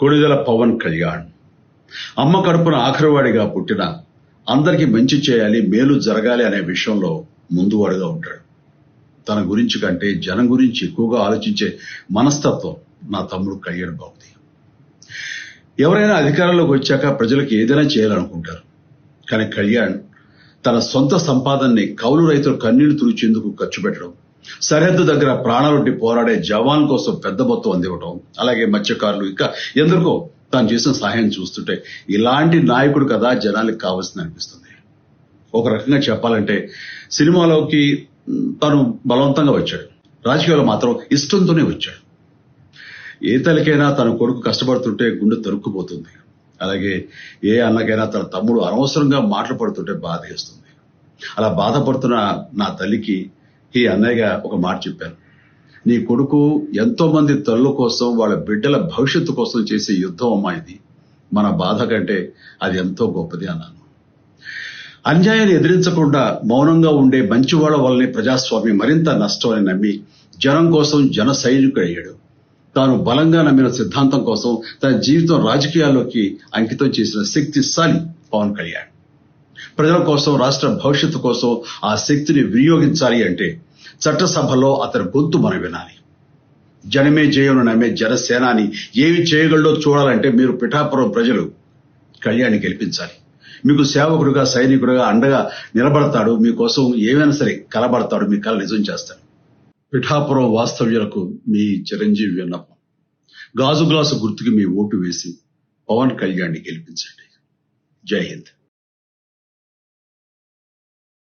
కొణిదెల పవన్ కళ్యాణ్ అమ్మ కడుపున ఆఖరివాడిగా పుట్టిన అందరికీ మంచి చేయాలి, మేలు జరగాలి అనే విషయంలో ముందువాడుగా ఉంటాడు. తన గురించి కంటే జనం గురించి ఎక్కువగా ఆలోచించే మనస్తత్వం నా తమ్ముడు కళ్యాణ్ బాబుది. ఎవరైనా అధికారంలోకి వచ్చాక ప్రజలకు ఏదైనా చేయాలనుకుంటారు. కానీ కళ్యాణ్ తన సొంత సంపాదనని కౌలు రైతుల కన్నీళ్లు తుడిచేందుకు ఖర్చు పెట్టడం, సరిహద్దు దగ్గర ప్రాణాలొడ్డి పోరాడే జవాన్ కోసం పెద్ద మొత్తం అందివ్వడం, అలాగే మత్స్యకారులు ఇంకా ఎందరికో తాను చేసిన సహాయం చూస్తుంటే ఇలాంటి నాయకుడు కదా జనానికి కావాల్సింది అనిపిస్తుంది. ఒక రకంగా చెప్పాలంటే సినిమాలోకి తను బలవంతంగా వచ్చాడు, రాజకీయాల్లో మాత్రం ఇష్టంతోనే వచ్చాడు. ఏ తల్లికైనా తన కొడుకు కష్టపడుతుంటే గుండె తరుక్కుపోతుంది. అలాగే ఏ అన్నకైనా తన తమ్ముడు అనవసరంగా మాటలు పడుతుంటే బాధ వేస్తుంది. అలా బాధపడుతున్న నా తల్లికి ఈ అన్నయ్యగా ఒక మాట చెప్పాను. నీ కొడుకు ఎంతో మంది తల్లుల కోసం, వాళ్ళ బిడ్డల భవిష్యత్తు కోసం చేసే యుద్ధం అమ్మా ఇది. మన బాధ కంటే అది ఎంతో గొప్పది అన్నాను. అన్యాయాన్ని ఎదిరించకుండా మౌనంగా ఉండే మంచివాళ్ల వల్లనే ప్రజాస్వామ్యం మరింత నష్టం అని నమ్మి జనం కోసం జన సైనికుడు అయ్యాడు. తాను బలంగా నమ్మిన సిద్ధాంతం కోసం తన జీవితం రాజకీయాల్లోకి అంకితం చేసిన శక్తిశాలి పవన్ కళ్యాణ్. ప్రజల కోసం, రాష్ట్ర భవిష్యత్తు కోసం ఆ శక్తిని వినియోగించాలి అంటే చట్టసభలో అతని గొంతు మనం వినాలి. జనమే జయను నమ్మే జనసేనాని ఏమి చేయగలడో చూడాలంటే మీరు పిఠాపురం ప్రజలు కళ్యాణ్ని గెలిపించాలి. మీకు సేవకుడుగా, సైనికుడుగా అండగా నిలబడతాడు. మీకోసం ఏమైనా సరే కలబడతాడు. మీ కల నిజం చేస్తాడు. పిఠాపురం వాస్తవ్యులకు మీ చిరంజీవి విన్నపం, గాజు గ్లాసు గుర్తుకి మీ ఓటు వేసి పవన్ కళ్యాణ్ని గెలిపించండి. జై హింద్.